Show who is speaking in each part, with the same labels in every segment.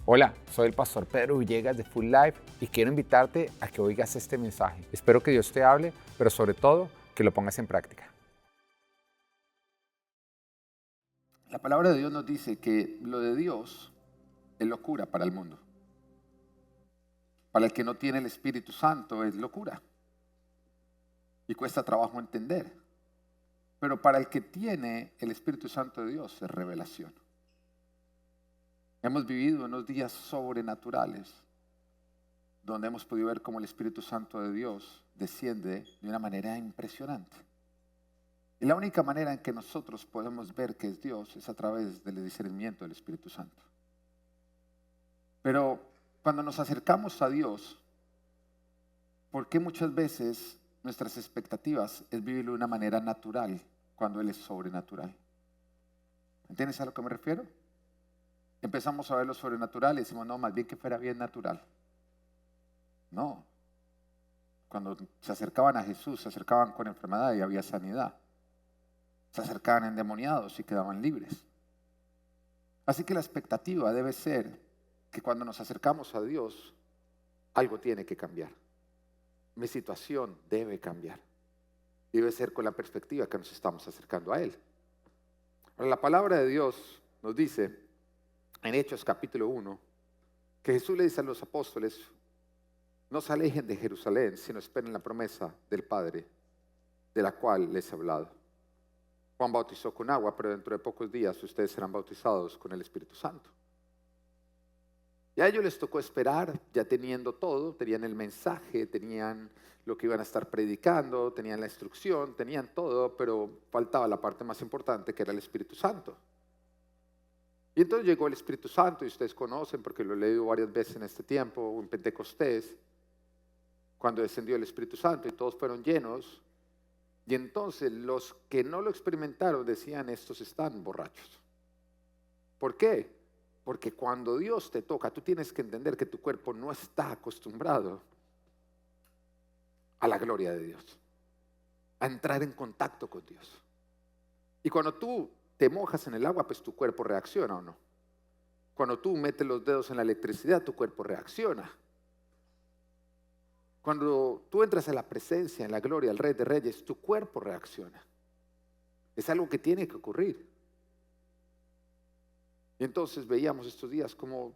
Speaker 1: Hola, soy el pastor Pedro Villegas de Full Life y quiero invitarte a que oigas este mensaje. Espero que Dios te hable, pero sobre todo que lo pongas en práctica.
Speaker 2: La palabra de Dios nos dice que lo de Dios es locura para el mundo. Para el que no tiene el Espíritu Santo es locura y cuesta trabajo entender. Pero para el que tiene el Espíritu Santo de Dios es revelación. Hemos vivido unos días sobrenaturales donde hemos podido ver cómo el Espíritu Santo de Dios desciende de una manera impresionante. Y la única manera en que nosotros podemos ver que es Dios es a través del discernimiento del Espíritu Santo. Pero cuando nos acercamos a Dios, ¿por qué muchas veces nuestras expectativas es vivirlo de una manera natural cuando Él es sobrenatural? ¿Entiendes a lo que me refiero? Empezamos a ver lo sobrenatural y decimos, no, más bien que fuera bien natural. No. Cuando se acercaban a Jesús, se acercaban con enfermedad y había sanidad. Se acercaban endemoniados y quedaban libres. Así que la expectativa debe ser que cuando nos acercamos a Dios, algo tiene que cambiar. Mi situación debe cambiar. Debe ser con la perspectiva que nos estamos acercando a Él. Ahora, la palabra de Dios nos dice en Hechos capítulo 1 que Jesús le dice a los apóstoles: no se alejen de Jerusalén, sino esperen la promesa del Padre, de la cual les he hablado. Juan bautizó con agua, pero dentro de pocos días ustedes serán bautizados con el Espíritu Santo. Y a ellos les tocó esperar, ya teniendo todo, tenían el mensaje, tenían lo que iban a estar predicando, tenían la instrucción, tenían todo, pero faltaba la parte más importante, que era el Espíritu Santo. Y entonces llegó el Espíritu Santo, y ustedes conocen, porque lo he leído varias veces en este tiempo, en Pentecostés, cuando descendió el Espíritu Santo y todos fueron llenos. Y entonces los que no lo experimentaron decían: estos están borrachos. ¿Por qué? Porque cuando Dios te toca, tú tienes que entender que tu cuerpo no está acostumbrado a la gloria de Dios, a entrar en contacto con Dios. Y cuando tú te mojas en el agua, pues tu cuerpo reacciona, ¿o no? Cuando tú metes los dedos en la electricidad, tu cuerpo reacciona. Cuando tú entras a la presencia, en la gloria del Rey de Reyes, tu cuerpo reacciona. Es algo que tiene que ocurrir. Y entonces veíamos estos días cómo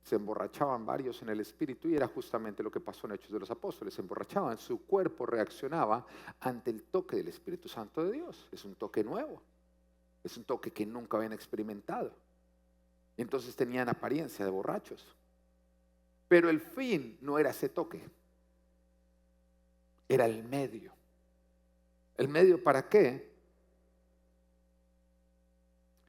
Speaker 2: se emborrachaban varios en el Espíritu, y era justamente lo que pasó en Hechos de los Apóstoles. Se emborrachaban, su cuerpo reaccionaba ante el toque del Espíritu Santo de Dios. Es un toque nuevo, es un toque que nunca habían experimentado. Y entonces tenían apariencia de borrachos. Pero el fin no era ese toque, era el medio. ¿El medio para qué?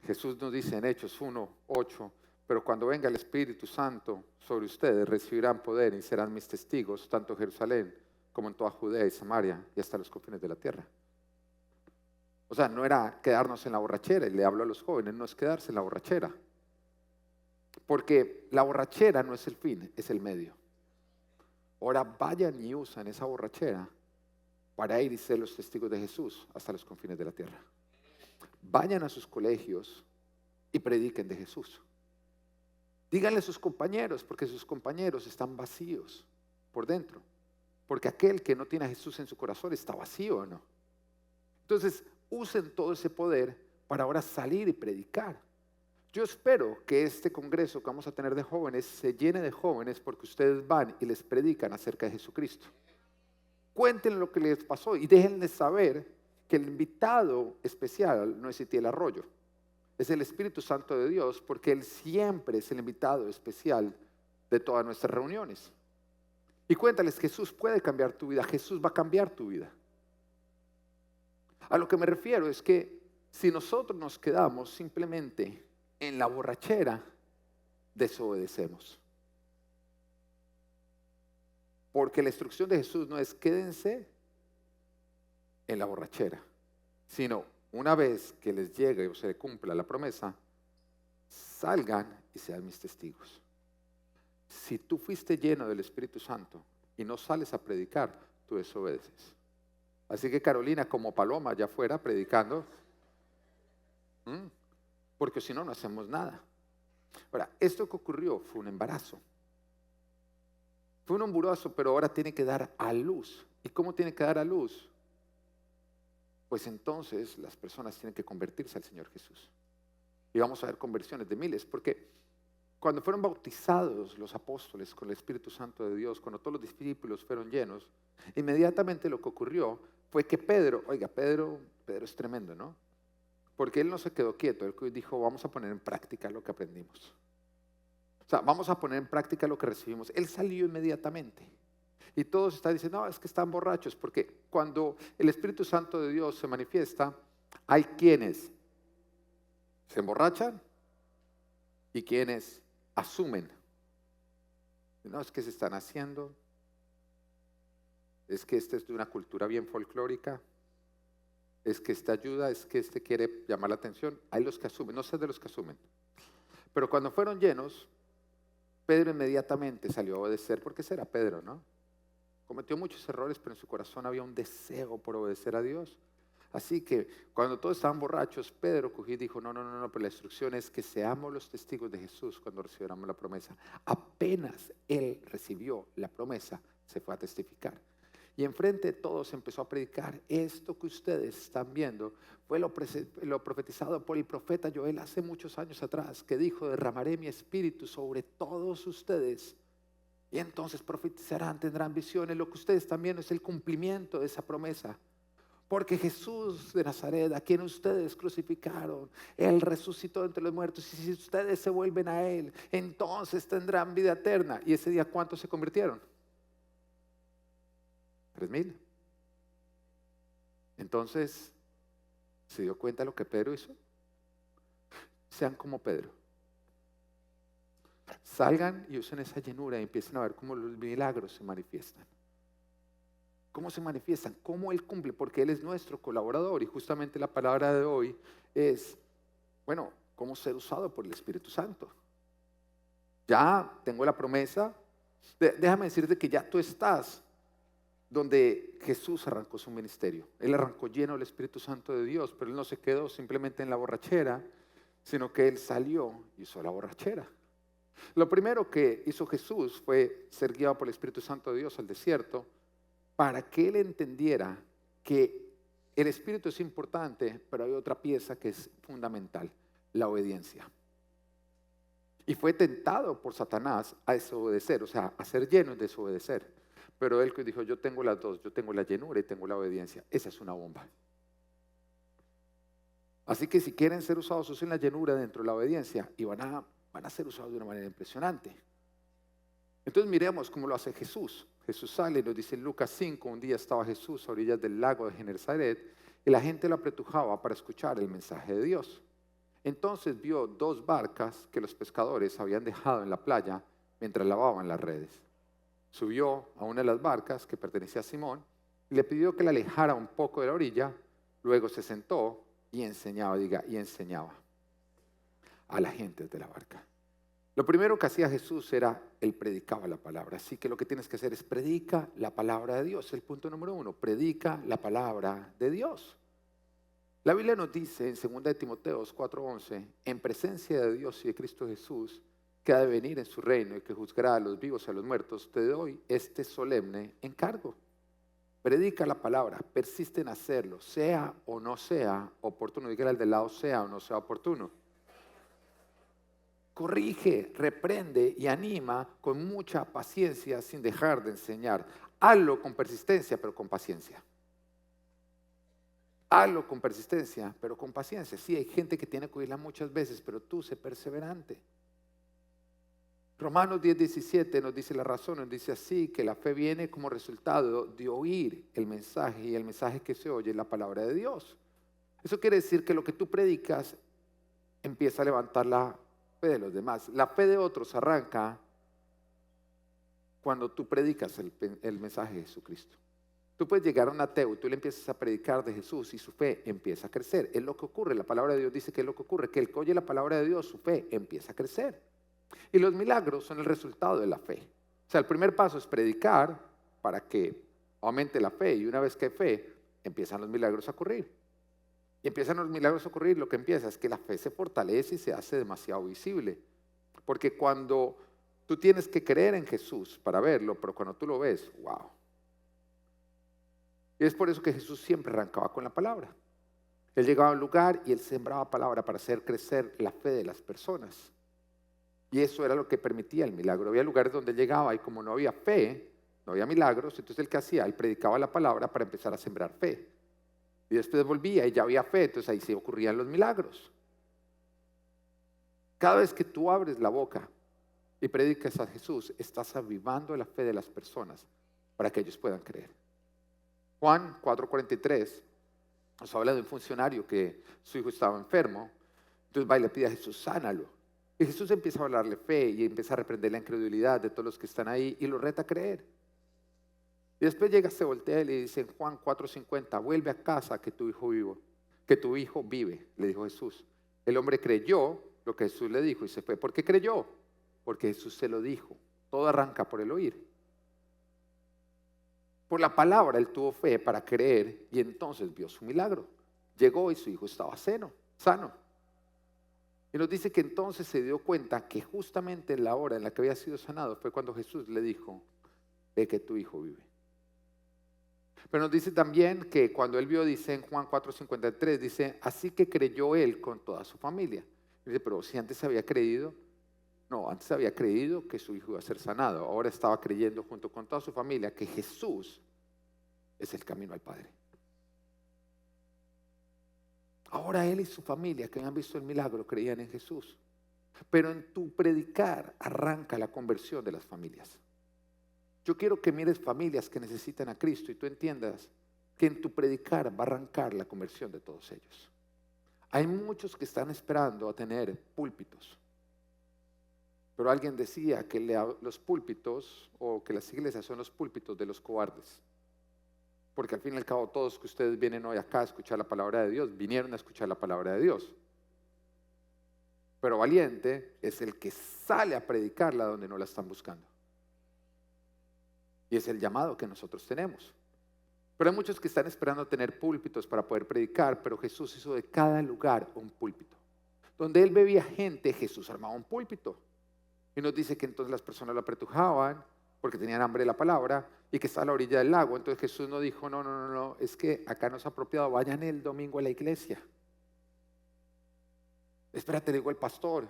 Speaker 2: Jesús nos dice en Hechos 1:8, pero cuando venga el Espíritu Santo sobre ustedes, recibirán poder y serán mis testigos, tanto en Jerusalén como en toda Judea y Samaria y hasta los confines de la tierra. O sea, no era quedarnos en la borrachera, y le hablo a los jóvenes, no es quedarse en la borrachera. Porque la borrachera no es el fin, es el medio. Ahora vayan y usan esa borrachera para ir y ser los testigos de Jesús hasta los confines de la tierra. Vayan a sus colegios y prediquen de Jesús. Díganle a sus compañeros, porque sus compañeros están vacíos por dentro. Porque aquel que no tiene a Jesús en su corazón está vacío, ¿o no? Entonces, usen todo ese poder para ahora salir y predicar. Yo espero que este congreso que vamos a tener de jóvenes se llene de jóvenes, porque ustedes van y les predican acerca de Jesucristo. Cuéntenle lo que les pasó y déjenles saber que el invitado especial no es Itiel Arroyo, es el Espíritu Santo de Dios, porque Él siempre es el invitado especial de todas nuestras reuniones. Y cuéntales: Jesús puede cambiar tu vida, Jesús va a cambiar tu vida. A lo que me refiero es que si nosotros nos quedamos simplemente en la borrachera, desobedecemos. Porque la instrucción de Jesús no es quédense en la borrachera, sino una vez que les llegue o se cumpla la promesa, salgan y sean mis testigos. Si tú fuiste lleno del Espíritu Santo y no sales a predicar, tú desobedeces. Así que Carolina, como paloma allá afuera predicando, porque si no, no hacemos nada. Ahora, esto que ocurrió fue un embarazo. Fue un embarazo, pero ahora tiene que dar a luz. ¿Y cómo tiene que dar a luz? Pues entonces las personas tienen que convertirse al Señor Jesús. Y vamos a ver conversiones de miles, porque cuando fueron bautizados los apóstoles con el Espíritu Santo de Dios, cuando todos los discípulos fueron llenos, inmediatamente lo que ocurrió fue que Pedro es tremendo, ¿no? Porque él no se quedó quieto, él dijo, vamos a poner en práctica lo que aprendimos. O sea, vamos a poner en práctica lo que recibimos. Él salió inmediatamente. Y todos están diciendo, no, es que están borrachos, porque cuando el Espíritu Santo de Dios se manifiesta, hay quienes se emborrachan y quienes asumen. No, es que se están haciendo, es que este es de una cultura bien folclórica, es que esta ayuda, es que este quiere llamar la atención. Hay los que asumen, no sé de los que asumen. Pero cuando fueron llenos, Pedro inmediatamente salió a obedecer, porque ese era Pedro, ¿no? Cometió muchos errores, pero en su corazón había un deseo por obedecer a Dios. Así que cuando todos estaban borrachos, Pedro cogió y dijo, no, pero la instrucción es que seamos los testigos de Jesús cuando recibamos la promesa. Apenas él recibió la promesa, se fue a testificar. Y enfrente de todos empezó a predicar. Esto que ustedes están viendo fue lo profetizado por el profeta Joel hace muchos años atrás, que dijo, derramaré mi espíritu sobre todos ustedes. Y entonces profetizarán, tendrán visiones. Lo que ustedes están viendo es el cumplimiento de esa promesa. Porque Jesús de Nazaret, a quien ustedes crucificaron, Él resucitó entre los muertos. Y si ustedes se vuelven a Él, entonces tendrán vida eterna. ¿Y ese día cuántos se convirtieron? 3,000. Entonces, ¿se dio cuenta de lo que Pedro hizo? Sean como Pedro. Salgan y usen esa llenura y empiecen a ver cómo los milagros se manifiestan. ¿Cómo se manifiestan? ¿Cómo Él cumple? Porque Él es nuestro colaborador y justamente la palabra de hoy es, bueno, cómo ser usado por el Espíritu Santo. Ya tengo la promesa. Déjame decirte que ya tú estás donde Jesús arrancó su ministerio. Él arrancó lleno del Espíritu Santo de Dios, pero Él no se quedó simplemente en la borrachera, sino que Él salió y hizo la borrachera. Lo primero que hizo Jesús fue ser guiado por el Espíritu Santo de Dios al desierto para que Él entendiera que el Espíritu es importante, pero hay otra pieza que es fundamental, la obediencia. Y fue tentado por Satanás a desobedecer, o sea, a ser lleno y desobedecer. Pero Él dijo, yo tengo las dos, yo tengo la llenura y tengo la obediencia. Esa es una bomba. Así que si quieren ser usados, usen la llenura dentro de la obediencia y van a ser usados de una manera impresionante. Entonces miremos cómo lo hace Jesús. Jesús sale y nos dice en Lucas 5, un día estaba Jesús a orillas del lago de Genesaret y la gente lo apretujaba para escuchar el mensaje de Dios. Entonces vio 2 barcas que los pescadores habían dejado en la playa mientras lavaban las redes. Subió a una de las barcas que pertenecía a Simón y le pidió que la alejara un poco de la orilla. Luego se sentó y enseñaba a la gente de la barca. Lo primero que hacía Jesús era, Él predicaba la palabra. Así que lo que tienes que hacer es predica la palabra de Dios. El punto número 1, predica la palabra de Dios. La Biblia nos dice en 2 de Timoteo 4:11, en presencia de Dios y de Cristo Jesús, que ha de venir en su reino y que juzgará a los vivos y a los muertos, te doy este solemne encargo. Predica la palabra, persiste en hacerlo, sea o no sea oportuno. Dígale al de lado, sea o no sea oportuno. Corrige, reprende y anima con mucha paciencia sin dejar de enseñar. Hazlo con persistencia, pero con paciencia. Hazlo con persistencia, pero con paciencia. Sí, hay gente que tiene que oírla muchas veces, pero tú sé perseverante. Romanos 10:17 nos dice la razón, nos dice así, que la fe viene como resultado de oír el mensaje, y el mensaje que se oye es la palabra de Dios. Eso quiere decir que lo que tú predicas empieza a levantar la fe de los demás. La fe de otros arranca cuando tú predicas el mensaje de Jesucristo. Tú puedes llegar a un ateo y tú le empiezas a predicar de Jesús y su fe empieza a crecer. Es lo que ocurre, la palabra de Dios dice que es lo que ocurre, que el que oye la palabra de Dios, su fe empieza a crecer. Y los milagros son el resultado de la fe. O sea, el primer paso es predicar para que aumente la fe, y una vez que hay fe, empiezan los milagros a ocurrir. Y empiezan los milagros a ocurrir, lo que empieza es que la fe se fortalece y se hace demasiado visible. Porque cuando tú tienes que creer en Jesús para verlo, pero cuando tú lo ves, wow. Y es por eso que Jesús siempre arrancaba con la palabra. Él llegaba a un lugar y él sembraba palabra para hacer crecer la fe de las personas. Y eso era lo que permitía el milagro. Había lugares donde él llegaba y como no había fe, no había milagros, entonces él, ¿qué hacía? Él predicaba la palabra para empezar a sembrar fe. Y después volvía y ya había fe, entonces ahí se ocurrían los milagros. Cada vez que tú abres la boca y predicas a Jesús, estás avivando la fe de las personas para que ellos puedan creer. Juan 4:43 nos habla de un funcionario que su hijo estaba enfermo, entonces va y le pide a Jesús, sánalo. Y Jesús empieza a hablarle fe y empieza a reprender la incredulidad de todos los que están ahí y lo reta a creer. Y después llega, se voltea y le dice en Juan 4:50, vuelve a casa que tu hijo vive, le dijo Jesús. El hombre creyó lo que Jesús le dijo y se fue. ¿Por qué creyó? Porque Jesús se lo dijo. Todo arranca por el oír. Por la palabra él tuvo fe para creer y entonces vio su milagro. Llegó y su hijo estaba sano. Y nos dice que entonces se dio cuenta que justamente en la hora en la que había sido sanado fue cuando Jesús le dijo, ve que tu hijo vive. Pero nos dice también que cuando él vio, dice en Juan 4:53, dice, así que creyó él con toda su familia. Dice, pero si antes había creído, no, antes había creído que su hijo iba a ser sanado. Ahora estaba creyendo junto con toda su familia que Jesús es el camino al Padre. Ahora él y su familia que habían visto el milagro creían en Jesús. Pero en tu predicar arranca la conversión de las familias. Yo quiero que mires familias que necesitan a Cristo y tú entiendas que en tu predicar va a arrancar la conversión de todos ellos. Hay muchos que están esperando a tener púlpitos. Pero alguien decía que los púlpitos o que las iglesias son los púlpitos de los cobardes. Porque al fin y al cabo todos que ustedes vienen hoy acá a escuchar la palabra de Dios, vinieron a escuchar la palabra de Dios. Pero valiente es el que sale a predicarla donde no la están buscando. Y es el llamado que nosotros tenemos. Pero hay muchos que están esperando tener púlpitos para poder predicar, pero Jesús hizo de cada lugar un púlpito. Donde él veía gente, Jesús armaba un púlpito. Y nos dice que entonces las personas lo apretujaban porque tenían hambre de la palabra y que está a la orilla del lago. Entonces Jesús no dijo, no, es que acá no es apropiado, vayan el domingo a la iglesia. Espérate, le digo al pastor,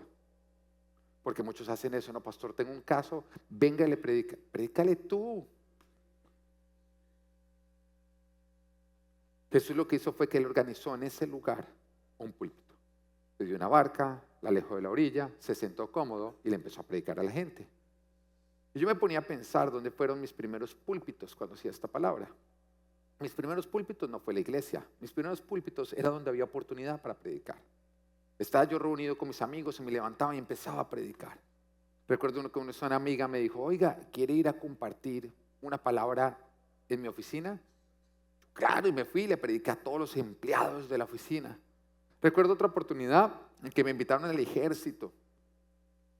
Speaker 2: porque muchos hacen eso, no, pastor, tengo un caso, venga y le predica, predícale tú. Jesús lo que hizo fue que él organizó en ese lugar un púlpito. Le dio una barca, la alejó de la orilla, se sentó cómodo y le empezó a predicar a la gente. Y yo me ponía a pensar dónde fueron mis primeros púlpitos cuando hacía esta palabra. Mis primeros púlpitos no fue la iglesia, mis primeros púlpitos era donde había oportunidad para predicar. Estaba yo reunido con mis amigos y me levantaba y empezaba a predicar. Recuerdo que una amiga me dijo, oiga, ¿quiere ir a compartir una palabra en mi oficina? Claro, y me fui y le prediqué a todos los empleados de la oficina. Recuerdo otra oportunidad en que me invitaron al ejército.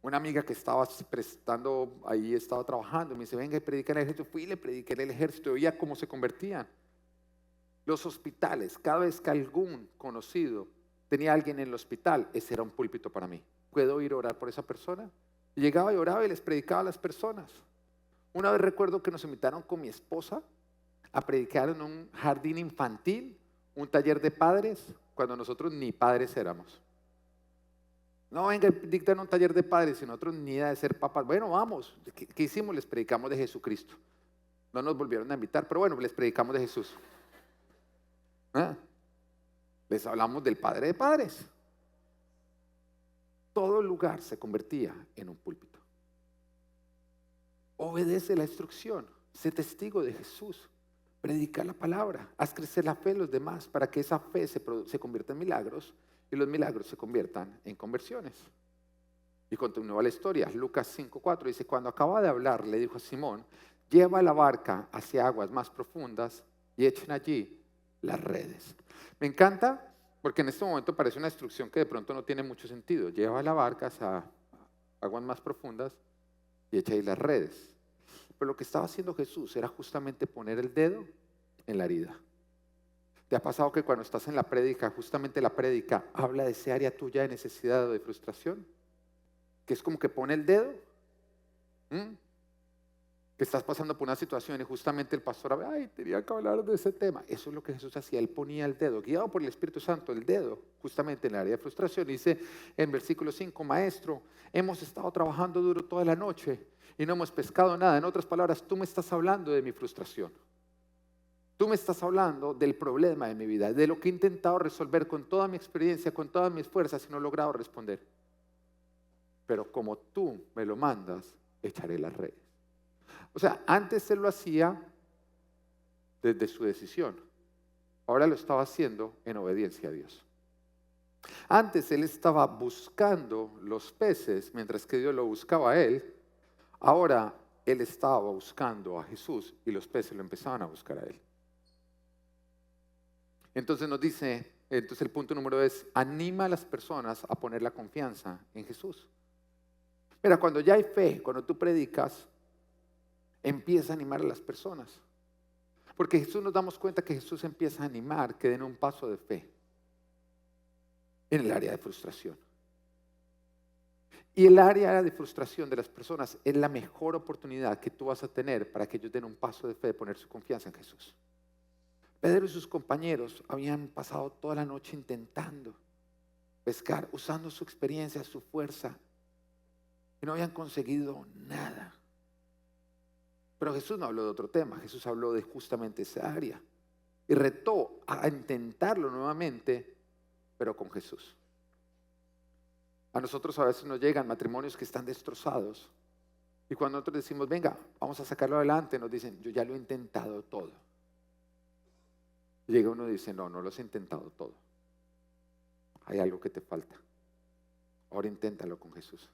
Speaker 2: Una amiga que estaba prestando ahí, estaba trabajando, me dice, venga y predica en el ejército. Fui y le prediqué en el ejército, veía cómo se convertían. Los hospitales, cada vez que algún conocido tenía a alguien en el hospital, ese era un púlpito para mí. ¿Puedo ir a orar por esa persona? Y llegaba y oraba y les predicaba a las personas. Una vez recuerdo que nos invitaron con mi esposa a predicar en un jardín infantil, un taller de padres, cuando nosotros ni padres éramos. No, venga, dictan un taller de padres y nosotros ni idea de ser papás. Bueno, vamos. ¿Qué hicimos? Les predicamos de Jesucristo. No nos volvieron a invitar, pero bueno, les predicamos de Jesús. ¿Ah? Les hablamos del Padre de padres. Todo lugar se convertía en un púlpito. Obedece la instrucción, sé testigo de Jesús, predica la palabra, haz crecer la fe en los demás para que esa fe se convierta en milagros y los milagros se conviertan en conversiones. Y continúa la historia, Lucas 5:4 dice, cuando acaba de hablar le dijo a Simón, lleva la barca hacia aguas más profundas y echen allí las redes. Me encanta porque en este momento parece una instrucción que de pronto no tiene mucho sentido. Lleva la barca hacia aguas más profundas y echa ahí las redes. Pero lo que estaba haciendo Jesús era justamente poner el dedo en la herida. ¿Te ha pasado que cuando estás en la prédica, justamente la prédica habla de esa área tuya de necesidad o de frustración? que es como que pone el dedo, ¿m? Que estás pasando por una situación y justamente el pastor, ay, tenía que hablar de ese tema. Eso es lo que Jesús hacía, él ponía el dedo, guiado por el Espíritu Santo, el dedo, justamente en el área de frustración. Dice en versículo 5, maestro, hemos estado trabajando duro toda la noche y no hemos pescado nada. En otras palabras, tú me estás hablando de mi frustración. Tú me estás hablando del problema de mi vida, de lo que he intentado resolver con toda mi experiencia, con todas mis fuerzas y no he logrado responder. Pero como tú me lo mandas, echaré las redes. O sea, antes él lo hacía desde su decisión. Ahora lo estaba haciendo en obediencia a Dios. Antes él estaba buscando los peces mientras que Dios lo buscaba a él. Ahora él estaba buscando a Jesús y los peces lo empezaban a buscar a él. Entonces nos dice, entonces el punto número es, anima a las personas a poner la confianza en Jesús. Mira, cuando ya hay fe, cuando tú predicas, empieza a animar a las personas. Porque Jesús nos damos cuenta que Jesús empieza a animar que den un paso de fe en el área de frustración. Y el área de frustración de las personas es la mejor oportunidad que tú vas a tener para que ellos den un paso de fe de poner su confianza en Jesús. Pedro y sus compañeros habían pasado toda la noche intentando pescar, usando su experiencia, su fuerza, y no habían conseguido nada. Pero Jesús no habló de otro tema, Jesús habló de justamente esa área y retó a intentarlo nuevamente, pero con Jesús. A nosotros a veces nos llegan matrimonios que están destrozados y cuando nosotros decimos, venga, vamos a sacarlo adelante, nos dicen, yo ya lo he intentado todo. Y llega uno y dice, no lo has intentado todo. Hay algo que te falta. Ahora inténtalo con Jesús.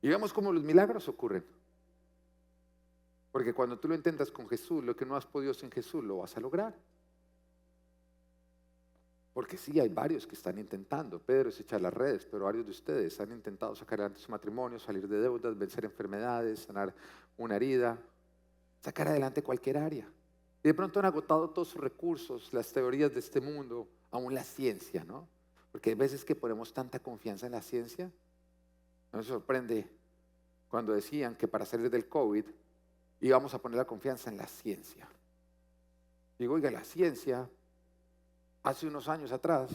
Speaker 2: Y vemos cómo los milagros ocurren. Porque cuando tú lo intentas con Jesús, lo que no has podido sin Jesús, lo vas a lograr. Porque sí, hay varios que están intentando. Pedro es echar las redes, pero varios de ustedes han intentado sacar adelante su matrimonio, salir de deudas, vencer enfermedades, sanar una herida, sacar adelante cualquier área. Y de pronto han agotado todos sus recursos, las teorías de este mundo, aún la ciencia, ¿no? Porque hay veces que ponemos tanta confianza en la ciencia. No me sorprende cuando decían que para salir del COVID íbamos a poner la confianza en la ciencia. Digo, oiga, la ciencia hace unos años atrás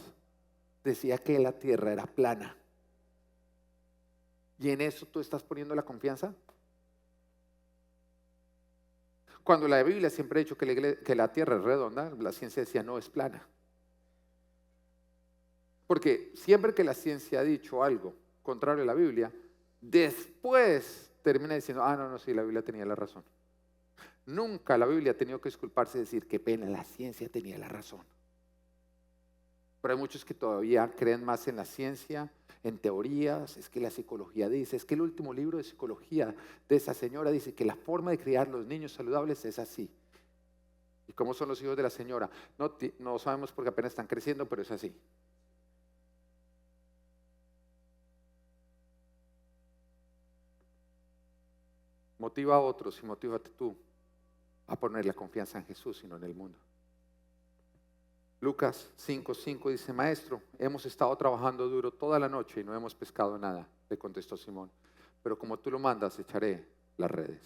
Speaker 2: decía que la tierra era plana. ¿Y en eso tú estás poniendo la confianza? Cuando la Biblia siempre ha dicho que la tierra es redonda, la ciencia decía no, es plana. Porque siempre que la ciencia ha dicho algo contrario a la Biblia, después termina diciendo, no, sí, la Biblia tenía la razón. Nunca la Biblia ha tenido que disculparse y decir, qué pena, la ciencia tenía la razón. Pero hay muchos que todavía creen más en la ciencia, en teorías, es que la psicología dice, es que el último libro de psicología de esa señora dice que la forma de criar los niños saludables es así. ¿Y cómo son los hijos de la señora? No sabemos porque apenas están creciendo, pero es así. Motiva a otros y motívate tú a poner la confianza en Jesús y no en el mundo. Lucas 5:5 dice, maestro, hemos estado trabajando duro toda la noche y no hemos pescado nada, le contestó Simón, pero como tú lo mandas, echaré las redes.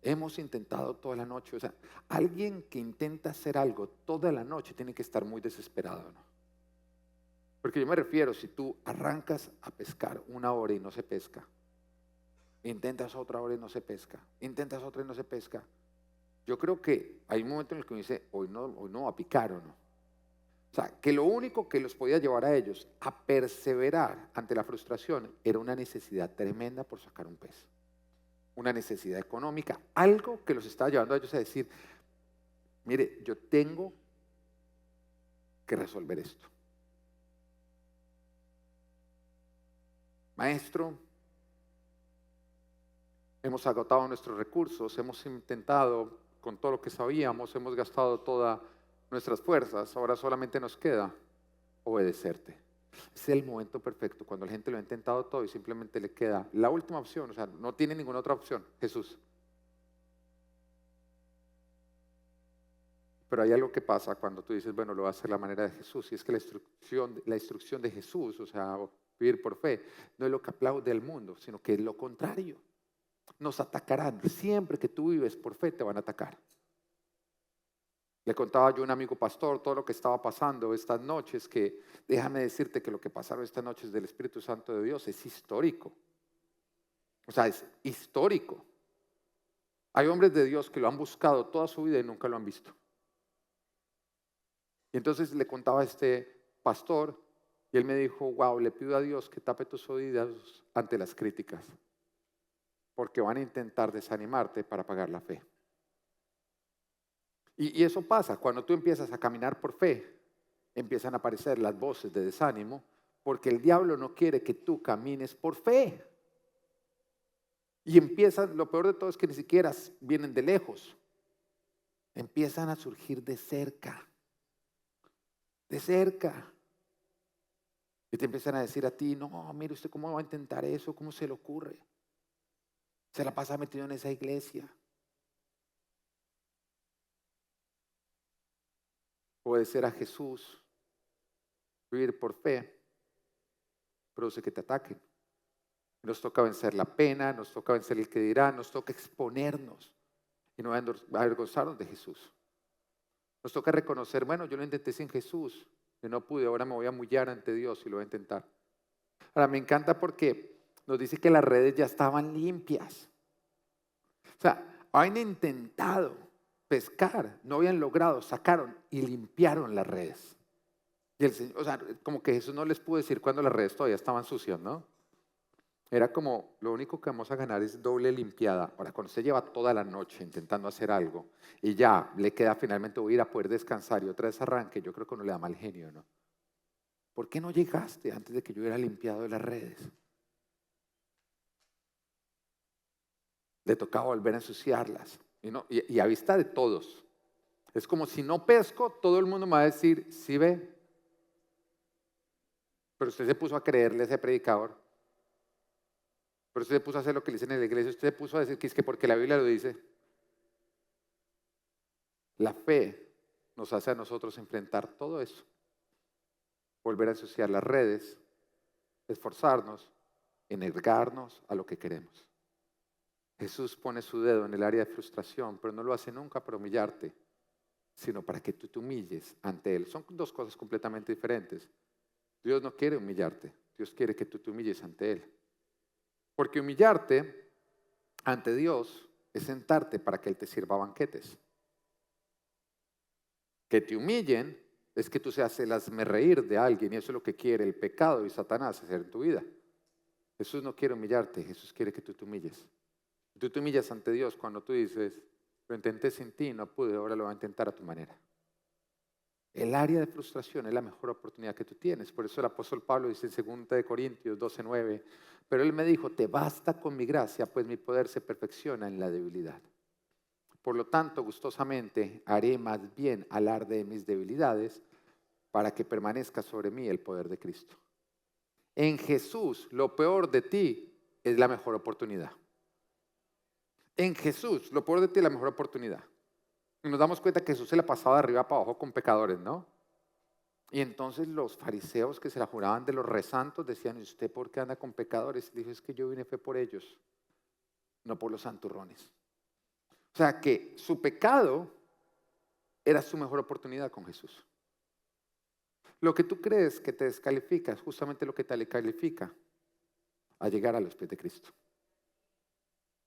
Speaker 2: Hemos intentado toda la noche, o sea, alguien que intenta hacer algo toda la noche tiene que estar muy desesperado, ¿no? Porque yo me refiero, si tú arrancas a pescar 1 hora y no se pesca, intentas otra hora y no se pesca, intentas otra y no se pesca, yo creo que hay un momento en el que uno dice, hoy no va a picar o no. O sea, que lo único que los podía llevar a ellos a perseverar ante la frustración era una necesidad tremenda por sacar un pez. Una necesidad económica, algo que los estaba llevando a ellos a decir, mire, yo tengo que resolver esto. Maestro, hemos agotado nuestros recursos, hemos intentado con todo lo que sabíamos, hemos gastado todas nuestras fuerzas, ahora solamente nos queda obedecerte. Es el momento perfecto, cuando la gente lo ha intentado todo y simplemente le queda la última opción, o sea, no tiene ninguna otra opción, Jesús. Pero hay algo que pasa cuando tú dices, bueno, lo voy a hacer a la manera de Jesús, y es que la instrucción de Jesús, o sea, Vivir por fe no es lo que aplaude el mundo, sino que es lo contrario. Nos atacarán. Siempre que tú vives por fe, te van a atacar. Le contaba yo a un amigo pastor todo lo que estaba pasando estas noches, que déjame decirte que lo que pasaron estas noches del Espíritu Santo de Dios es histórico. O sea, es histórico. Hay hombres de Dios que lo han buscado toda su vida y nunca lo han visto. Y entonces le contaba a este pastor y él me dijo, wow, le pido a Dios que tape tus oídos ante las críticas, porque van a intentar desanimarte para pagar la fe. Y eso pasa, cuando tú empiezas a caminar por fe, empiezan a aparecer las voces de desánimo, porque el diablo no quiere que tú camines por fe. Y empiezan, lo peor de todo es que ni siquiera vienen de lejos, empiezan a surgir de cerca. De cerca. Y te empiezan a decir a ti, no, mire usted cómo va a intentar eso, cómo se le ocurre. Se la pasa metido en esa iglesia. Obedecer a Jesús, vivir por fe, produce que te ataquen. Nos toca vencer la pena, nos toca vencer el que dirá, nos toca exponernos y no avergonzarnos de Jesús. Nos toca reconocer, bueno, yo lo intenté sin Jesús, yo no pude, ahora me voy a humillar ante Dios y lo voy a intentar. Ahora me encanta porque nos dice que las redes ya estaban limpias. O sea, habían intentado pescar, no habían logrado, sacaron y limpiaron las redes. Y el Señor, o sea, como que Jesús no les pudo decir cuando las redes todavía estaban sucias, ¿no? Era como, lo único que vamos a ganar es doble limpiada. Ahora, cuando usted lleva toda la noche intentando hacer algo y ya le queda finalmente voy a ir a poder descansar y otra vez arranque, yo creo que uno le da mal genio, ¿no? ¿Por qué no llegaste antes de que yo hubiera limpiado las redes? Le tocaba volver a ensuciarlas. Y a vista de todos. Es como si no pesco, todo el mundo me va a decir, ¿sí ve? Pero usted se puso a creerle a ese predicador. Pero usted se puso a hacer lo que le dicen en la iglesia. Usted se puso a decir que es que porque la Biblia lo dice. La fe nos hace a nosotros enfrentar todo eso. Volver a ensuciar las redes, esforzarnos, negarnos a lo que queremos. Jesús pone su dedo en el área de frustración, pero no lo hace nunca para humillarte, sino para que tú te humilles ante Él. Son dos cosas completamente diferentes. Dios no quiere humillarte, Dios quiere que tú te humilles ante Él. Porque humillarte ante Dios es sentarte para que Él te sirva banquetes. Que te humillen es que tú seas el hazmerreír de alguien, y eso es lo que quiere el pecado y Satanás hacer en tu vida. Jesús no quiere humillarte, Jesús quiere que tú te humilles. Tú te humillas ante Dios cuando tú dices, lo intenté sin ti, no pude, ahora lo voy a intentar a tu manera. El área de frustración es la mejor oportunidad que tú tienes. Por eso el apóstol Pablo dice en 2 Corintios 12:9, pero él me dijo, te basta con mi gracia, pues mi poder se perfecciona en la debilidad. Por lo tanto, gustosamente haré más bien alarde de mis debilidades para que permanezca sobre mí el poder de Cristo. En Jesús, lo peor de ti es la mejor oportunidad. En Jesús, lo peor de ti es la mejor oportunidad. Y nos damos cuenta que Jesús se la pasaba de arriba para abajo con pecadores, ¿no? Y entonces los fariseos que se la juraban de los resantos decían, ¿y usted por qué anda con pecadores? Y dijo, es que yo vine fue por ellos, no por los santurrones. O sea que su pecado era su mejor oportunidad con Jesús. Lo que tú crees que te descalifica es justamente lo que te califica a llegar a los pies de Cristo.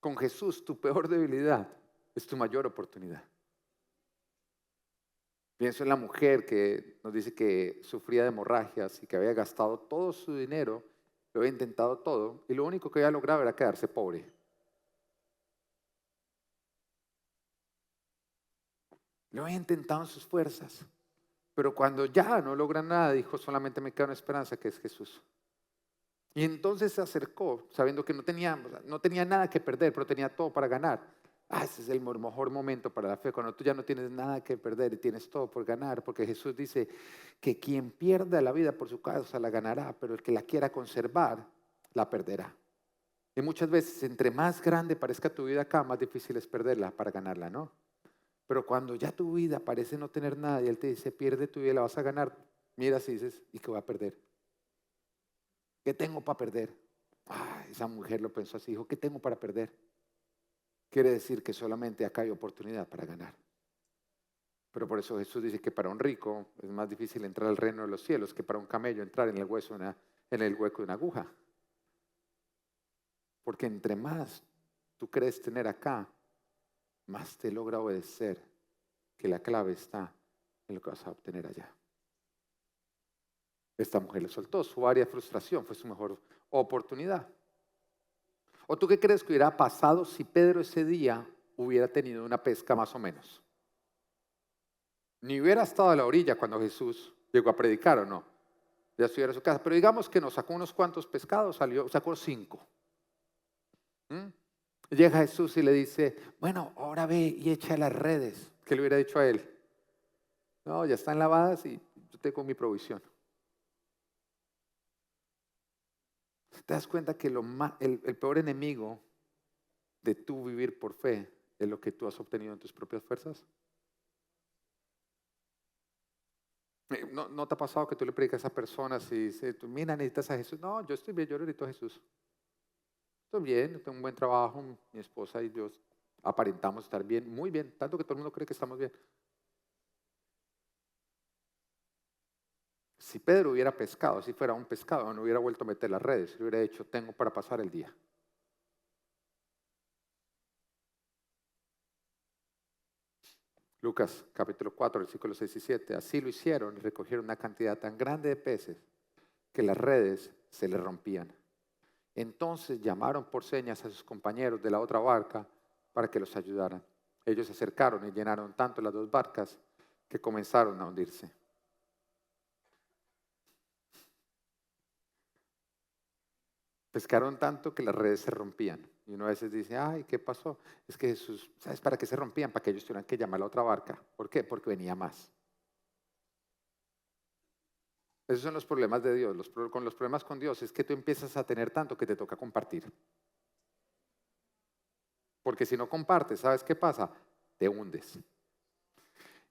Speaker 2: Con Jesús, tu peor debilidad es tu mayor oportunidad. Pienso en la mujer que nos dice que sufría de hemorragias y que había gastado todo su dinero, lo había intentado todo y lo único que había logrado era quedarse pobre. Lo había intentado en sus fuerzas, pero cuando ya no logra nada, dijo, solamente me queda una esperanza que es Jesús. Y entonces se acercó, sabiendo que no tenía nada que perder, pero tenía todo para ganar. Ese es el mejor momento para la fe, cuando tú ya no tienes nada que perder y tienes todo por ganar, porque Jesús dice que quien pierda la vida por su causa la ganará, pero el que la quiera conservar, la perderá. Y muchas veces, entre más grande parezca tu vida acá, más difícil es perderla para ganarla, ¿no? Pero cuando ya tu vida parece no tener nada y Él te dice, pierde tu vida, la vas a ganar, miras y dices, ¿y qué voy a perder? ¿Qué tengo para perder? Esa mujer lo pensó así, dijo, ¿qué tengo para perder? Quiere decir que solamente acá hay oportunidad para ganar. Pero por eso Jesús dice que para un rico es más difícil entrar al reino de los cielos que para un camello entrar en el hueco de una aguja. Porque entre más tú crees tener acá, más te logra obedecer que la clave está en lo que vas a obtener allá. Esta mujer le soltó, su área de frustración fue su mejor oportunidad. ¿O tú qué crees que hubiera pasado si Pedro ese día hubiera tenido una pesca más o menos? Ni hubiera estado a la orilla cuando Jesús llegó a predicar, ¿o no? Ya estuviera en su casa. Pero digamos que nos sacó unos cuantos pescados, sacó 5. Llega Jesús y le dice, bueno, ahora ve y echa las redes. ¿Qué le hubiera dicho a él? No, ya están lavadas y yo tengo mi provisión. ¿Te das cuenta que el peor enemigo de tú vivir por fe es lo que tú has obtenido en tus propias fuerzas? ¿No te ha pasado que tú le predicas a esa persona y dice, mira, necesitas a Jesús? No, yo estoy bien, yo no necesito a Jesús. Estoy bien, tengo un buen trabajo, mi esposa y yo aparentamos estar bien, muy bien, tanto que todo el mundo cree que estamos bien. Si Pedro hubiera pescado, si fuera un pescado, no hubiera vuelto a meter las redes, le hubiera dicho, tengo para pasar el día. Lucas capítulo 4, versículos 6 y 7. Así lo hicieron y recogieron una cantidad tan grande de peces que las redes se les rompían. Entonces llamaron por señas a sus compañeros de la otra barca para que los ayudaran. Ellos se acercaron y llenaron tanto las 2 barcas que comenzaron a hundirse. Pescaron tanto que las redes se rompían. Y uno a veces dice, ay, ¿qué pasó? Es que Jesús, ¿sabes para qué se rompían? Para que ellos tuvieran que llamar a la otra barca. ¿Por qué? Porque venía más. Esos son los problemas de Dios. Con los problemas con Dios es que tú empiezas a tener tanto que te toca compartir. Porque si no compartes, ¿sabes qué pasa? Te hundes.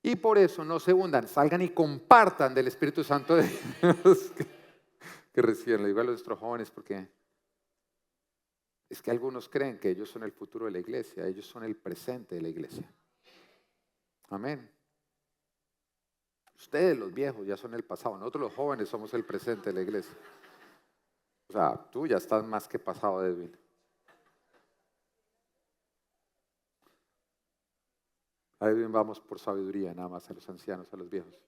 Speaker 2: Y por eso no se hundan, salgan y compartan del Espíritu Santo de Dios que reciben. Le digo a nuestros jóvenes porque es que algunos creen que ellos son el futuro de la iglesia, ellos son el presente de la iglesia. Amén. Ustedes los viejos ya son el pasado, nosotros los jóvenes somos el presente de la iglesia. O sea, tú ya estás más que pasado, Edwin. A Edwin vamos por sabiduría, nada más a los ancianos, a los viejos.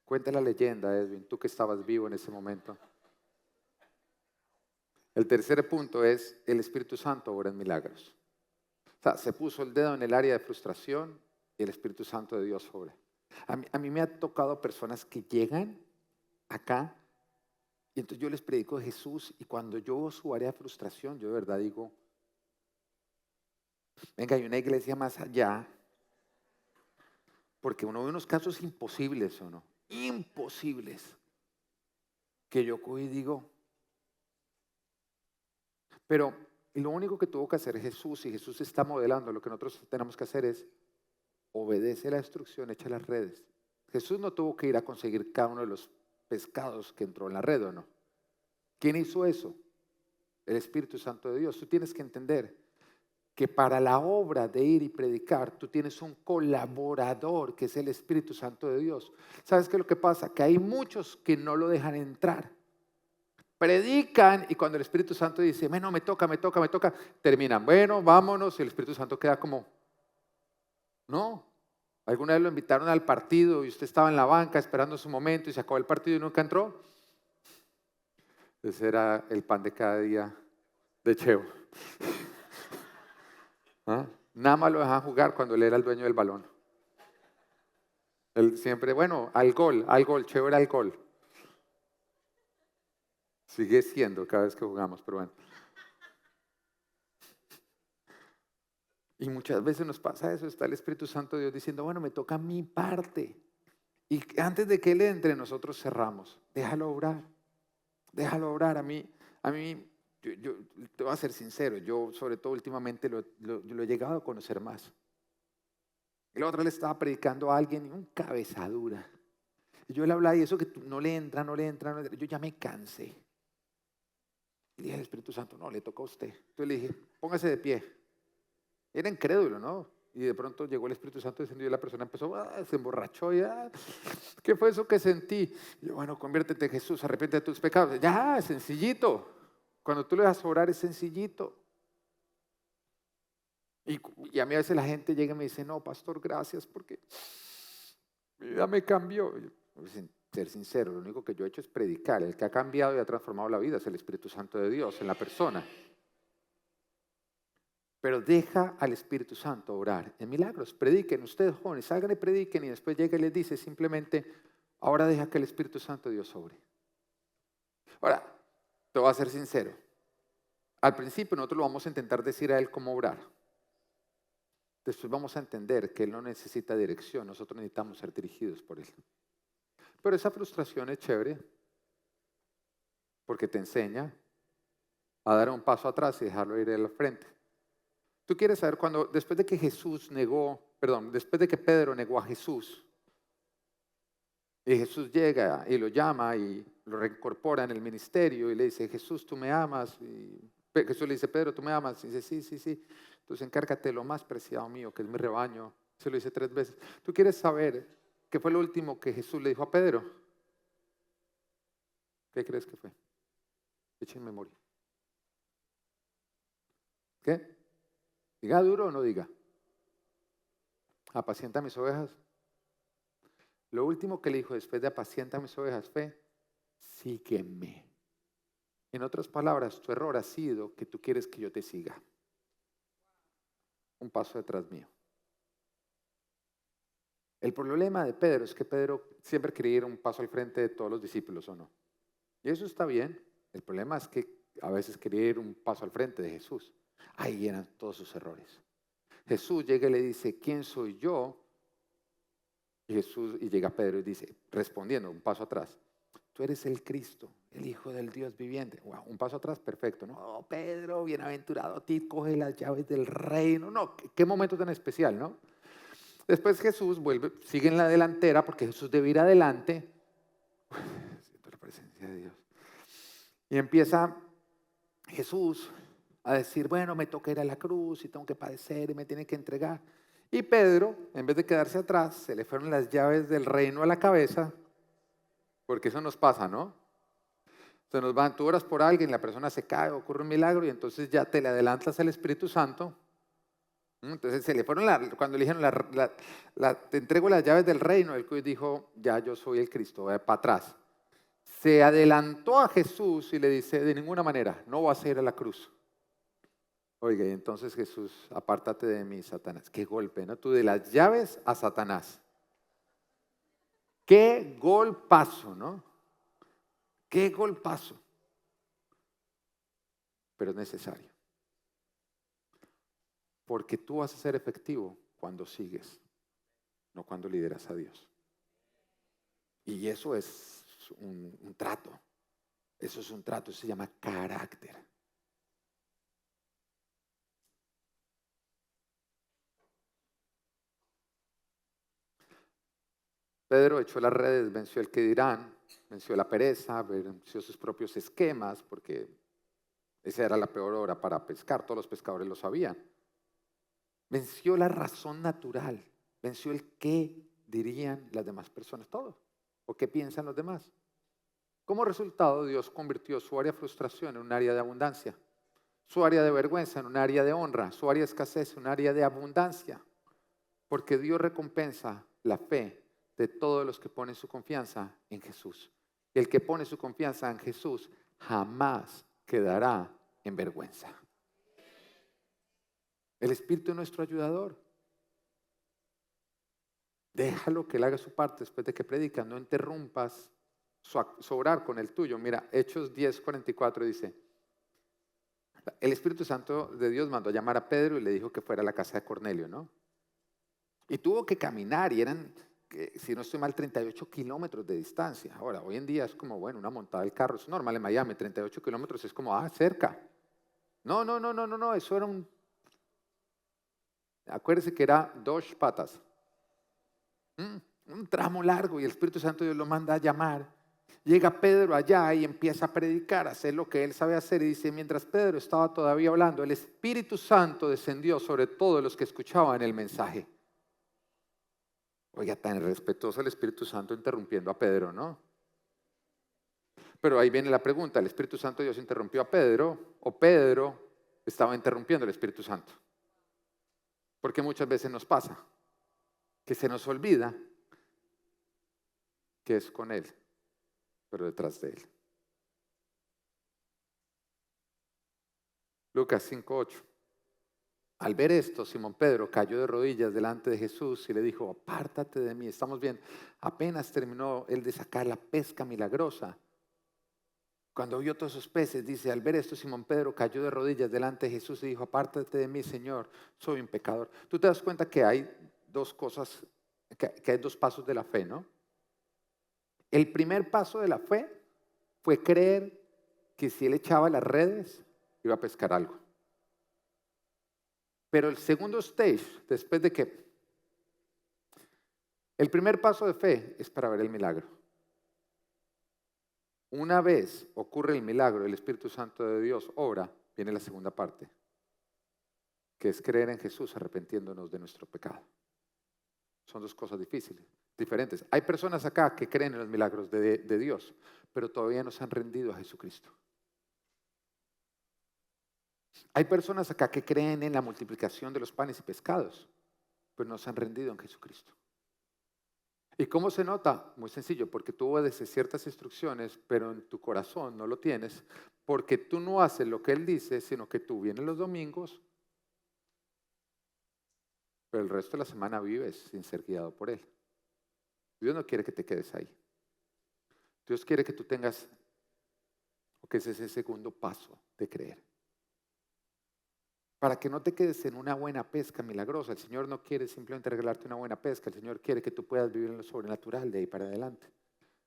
Speaker 2: Cuenta la leyenda, Edwin, tú que estabas vivo en ese momento. El tercer punto es, el Espíritu Santo obra en milagros. O sea, se puso el dedo en el área de frustración y el Espíritu Santo de Dios obra. A mí me ha tocado personas que llegan acá y entonces yo les predico de Jesús y cuando yo veo su área de frustración, yo de verdad digo, venga, hay una iglesia más allá, porque uno ve unos casos imposibles, ¿o no? Imposibles. Que yo cojo y digo, pero lo único que tuvo que hacer Jesús, y Jesús está modelando, lo que nosotros tenemos que hacer es obedece la instrucción, echa las redes. Jesús no tuvo que ir a conseguir cada uno de los pescados que entró en la red, ¿o no? ¿Quién hizo eso? El Espíritu Santo de Dios. Tú tienes que entender que para la obra de ir y predicar, tú tienes un colaborador que es el Espíritu Santo de Dios. ¿Sabes qué es lo que pasa? Que hay muchos que no lo dejan entrar. Predican y cuando el Espíritu Santo dice, bueno, me toca, terminan, bueno, vámonos, y el Espíritu Santo queda como, no. ¿Alguna vez lo invitaron al partido y usted estaba en la banca esperando su momento y se acabó el partido y nunca entró? Ese era el pan de cada día de Cheo. ¿Ah? Nada más lo dejaban jugar cuando él era el dueño del balón. Él siempre, bueno, al gol, Cheo era al gol. Sigue siendo cada vez que jugamos, pero bueno. Y muchas veces nos pasa eso, está el Espíritu Santo de Dios diciendo, bueno, me toca mi parte. Y antes de que Él entre, nosotros cerramos. Déjalo obrar. A mí yo te voy a ser sincero, yo sobre todo últimamente lo he llegado a conocer más. El otro le estaba predicando a alguien y un cabezadura. Y yo le hablaba y eso que no le entra, yo ya me cansé. Y le dije al Espíritu Santo, no, le toca a usted. Entonces le dije, póngase de pie. Era incrédulo, ¿no? Y de pronto llegó el Espíritu Santo descendió y la persona empezó, se emborrachó y ¿qué fue eso que sentí? Y yo, bueno, conviértete en Jesús, arrepiente de tus pecados. Ya, sencillito. Cuando tú le das a orar es sencillito. Y a mí a veces la gente llega y me dice, no, pastor, gracias porque mi vida me cambió. Sin ser sincero, lo único que yo he hecho es predicar. El que ha cambiado y ha transformado la vida es el Espíritu Santo de Dios en la persona. Pero deja al Espíritu Santo orar en milagros. Prediquen, ustedes jóvenes, salgan y prediquen y después llega y les dice simplemente, ahora deja que el Espíritu Santo de Dios obre. Ahora, te voy a ser sincero. Al principio nosotros lo vamos a intentar decir a Él cómo orar. Después vamos a entender que Él no necesita dirección, nosotros necesitamos ser dirigidos por Él. Pero esa frustración es chévere porque te enseña a dar un paso atrás y dejarlo ir al frente. Tú quieres saber cuando, después de que después de que Pedro negó a Jesús, y Jesús llega y lo llama y lo reincorpora en el ministerio y le dice, Jesús, tú me amas. Y Jesús le dice, Pedro, ¿tú me amas? Y dice, sí, sí, sí. Entonces encárgate de lo más preciado mío, que es mi rebaño. Se lo dice 3 veces. ¿Tú quieres saber qué fue lo último que Jesús le dijo a Pedro? ¿Qué crees que fue? Echa en memoria. ¿Qué? ¿Diga duro o no diga? Apacienta mis ovejas. Lo último que le dijo después de apacienta mis ovejas fue, sígueme. En otras palabras, tu error ha sido que tú quieres que yo te siga. Un paso detrás mío. El problema de Pedro es que Pedro siempre quería ir un paso al frente de todos los discípulos, ¿o no? Y eso está bien. El problema es que a veces quería ir un paso al frente de Jesús. Ahí eran todos sus errores. Jesús llega y le dice, ¿quién soy yo? Y llega Pedro y dice, respondiendo, un paso atrás, tú eres el Cristo, el Hijo del Dios viviente. Wow, un paso atrás, perfecto. No, Pedro, bienaventurado a ti, coge las llaves del reino. No, qué momento tan especial, ¿no? Después Jesús vuelve, sigue en la delantera, porque Jesús debe ir adelante. Siento la presencia de Dios. Y empieza Jesús a decir, bueno, me toca ir a la cruz y tengo que padecer y me tiene que entregar. Y Pedro, en vez de quedarse atrás, se le fueron las llaves del reino a la cabeza, porque eso nos pasa, ¿no? Se nos van, tú oras por alguien, la persona se cae, ocurre un milagro y entonces ya te le adelantas al Espíritu Santo. Entonces se le fueron, cuando le dijeron, te entrego las llaves del reino, él dijo, ya yo soy el Cristo, para atrás. Se adelantó a Jesús y le dice, de ninguna manera, no vas a ir a la cruz. Oiga, y entonces Jesús, apártate de mí, Satanás. Qué golpe, ¿no? Tú de las llaves a Satanás. Qué golpazo, ¿no? Qué golpazo. Pero es necesario. Porque tú vas a ser efectivo cuando sigues, no cuando lideras a Dios. Y eso es un trato. Eso es un trato, se llama carácter. Pedro echó las redes, venció el que dirán, venció la pereza, venció sus propios esquemas, porque esa era la peor hora para pescar, todos los pescadores lo sabían. Venció la razón natural, venció el qué dirían las demás personas, todo, o qué piensan los demás. Como resultado, Dios convirtió su área de frustración en un área de abundancia, su área de vergüenza en un área de honra, su área de escasez en un área de abundancia, porque Dios recompensa la fe de todos los que ponen su confianza en Jesús. El que pone su confianza en Jesús jamás quedará en vergüenza. El Espíritu es nuestro ayudador. Déjalo que Él haga su parte después de que predica. No interrumpas su orar con el tuyo. Mira, Hechos 10:44 dice, el Espíritu Santo de Dios mandó a llamar a Pedro y le dijo que fuera a la casa de Cornelio, ¿no? Y tuvo que caminar y eran, si no estoy mal, 38 kilómetros de distancia. Ahora, hoy en día es como, bueno, una montada del carro. Es normal en Miami, 38 kilómetros es como, cerca. No, eso era acuérdese que era 2 patas. Un tramo largo y el Espíritu Santo Dios lo manda a llamar. Llega Pedro allá y empieza a predicar, a hacer lo que él sabe hacer. Y dice, mientras Pedro estaba todavía hablando, el Espíritu Santo descendió sobre todos los que escuchaban el mensaje. Oiga, tan respetuoso el Espíritu Santo interrumpiendo a Pedro, ¿no? Pero ahí viene la pregunta, ¿el Espíritu Santo de Dios interrumpió a Pedro o Pedro estaba interrumpiendo al Espíritu Santo? Porque muchas veces nos pasa que se nos olvida que es con Él, pero detrás de Él. Lucas 5:8. Al ver esto, Simón Pedro cayó de rodillas delante de Jesús y le dijo, apártate de mí. Estamos bien, apenas terminó él de sacar la pesca milagrosa. Cuando vio todos esos peces, dice, al ver esto, Simón Pedro cayó de rodillas delante de Jesús y dijo, apártate de mí, Señor, soy un pecador. Tú te das cuenta que hay dos cosas, que hay dos pasos de la fe, ¿no? El primer paso de la fe fue creer que si él echaba las redes, iba a pescar algo. Pero el segundo stage, después de que el primer paso de fe es para ver el milagro. Una vez ocurre el milagro, el Espíritu Santo de Dios obra, viene la segunda parte, que es creer en Jesús arrepintiéndonos de nuestro pecado. Son dos cosas difíciles, diferentes. Hay personas acá que creen en los milagros de Dios, pero todavía no se han rendido a Jesucristo. Hay personas acá que creen en la multiplicación de los panes y pescados, pero no se han rendido en Jesucristo. ¿Y cómo se nota? Muy sencillo, porque tú obedeces ciertas instrucciones, pero en tu corazón no lo tienes, porque tú no haces lo que Él dice, sino que tú vienes los domingos, pero el resto de la semana vives sin ser guiado por Él. Dios no quiere que te quedes ahí. Dios quiere que tú tengas, o que ese es el segundo paso de creer. Para que no te quedes en una buena pesca milagrosa. El Señor no quiere simplemente regalarte una buena pesca. El Señor quiere que tú puedas vivir en lo sobrenatural de ahí para adelante.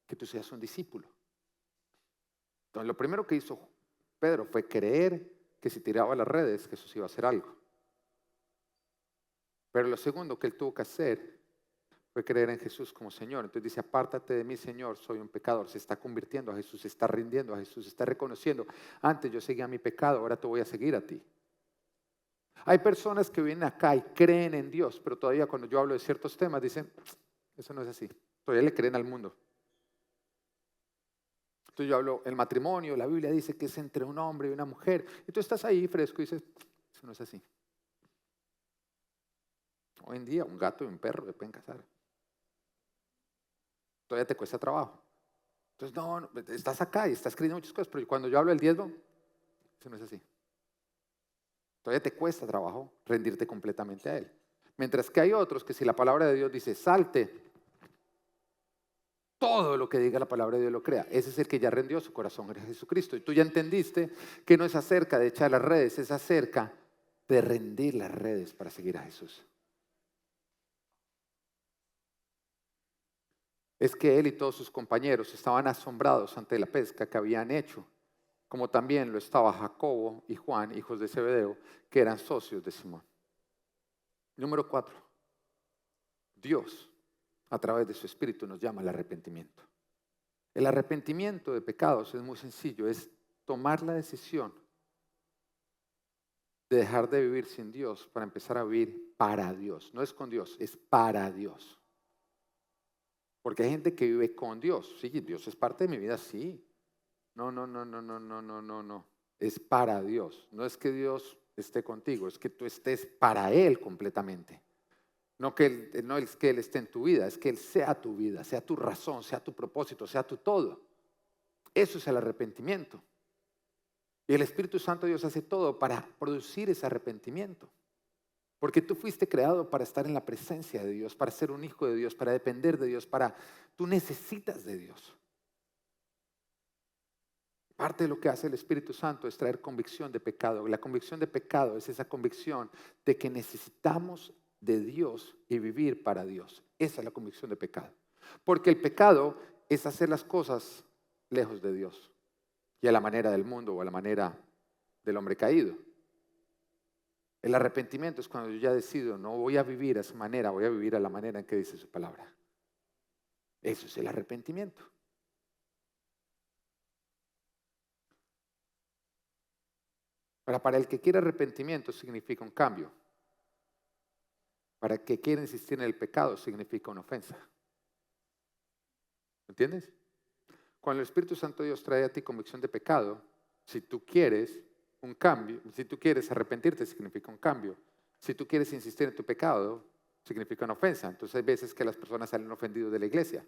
Speaker 2: Que tú seas un discípulo. Entonces, lo primero que hizo Pedro fue creer que si tiraba las redes, Jesús iba a hacer algo. Pero lo segundo que él tuvo que hacer fue creer en Jesús como Señor. Entonces dice, apártate de mí, Señor, soy un pecador. Se está convirtiendo a Jesús, se está rindiendo a Jesús, se está reconociendo. Antes yo seguía mi pecado, ahora te voy a seguir a ti. Hay personas que vienen acá y creen en Dios, pero todavía cuando yo hablo de ciertos temas dicen, eso no es así. Todavía le creen al mundo. Entonces yo hablo, el matrimonio, la Biblia dice que es entre un hombre y una mujer. Y tú estás ahí fresco y dices, eso no es así. Hoy en día un gato y un perro se pueden casar. Todavía te cuesta trabajo. Entonces no, estás acá y estás creyendo muchas cosas, pero cuando yo hablo del diezmo, eso no es así. Todavía te cuesta trabajo rendirte completamente a Él. Mientras que hay otros que si la palabra de Dios dice salte, todo lo que diga la palabra de Dios lo crea. Ese es el que ya rendió su corazón a Jesucristo. Y tú ya entendiste que no es acerca de echar las redes, es acerca de rendir las redes para seguir a Jesús. Es que él y todos sus compañeros estaban asombrados ante la pesca que habían hecho, como también lo estaba Jacobo y Juan, hijos de Zebedeo, que eran socios de Simón. Número 4. Dios, a través de su Espíritu, nos llama al arrepentimiento. El arrepentimiento de pecados es muy sencillo, es tomar la decisión de dejar de vivir sin Dios para empezar a vivir para Dios. No es con Dios, es para Dios. Porque hay gente que vive con Dios. Sí, Dios es parte de mi vida, sí. No. Es para Dios. No es que Dios esté contigo, es que tú estés para Él completamente. No es que Él esté en tu vida, es que Él sea tu vida, sea tu razón, sea tu propósito, sea tu todo. Eso es el arrepentimiento. Y el Espíritu Santo de Dios hace todo para producir ese arrepentimiento. Porque tú fuiste creado para estar en la presencia de Dios, para ser un hijo de Dios, para depender de Dios, tú necesitas de Dios. Parte de lo que hace el Espíritu Santo es traer convicción de pecado. La convicción de pecado es esa convicción de que necesitamos de Dios y vivir para Dios. Esa es la convicción de pecado. Porque el pecado es hacer las cosas lejos de Dios y a la manera del mundo o a la manera del hombre caído. El arrepentimiento es cuando yo ya decido, no voy a vivir a esa manera, voy a vivir a la manera en que dice su palabra. Eso es el arrepentimiento. Ahora, para el que quiere arrepentimiento significa un cambio. Para el que quiere insistir en el pecado significa una ofensa. ¿Entiendes? Cuando el Espíritu Santo de Dios trae a ti convicción de pecado, si tú quieres un cambio, si tú quieres arrepentirte, significa un cambio. Si tú quieres insistir en tu pecado, significa una ofensa. Entonces hay veces que las personas salen ofendidos de la iglesia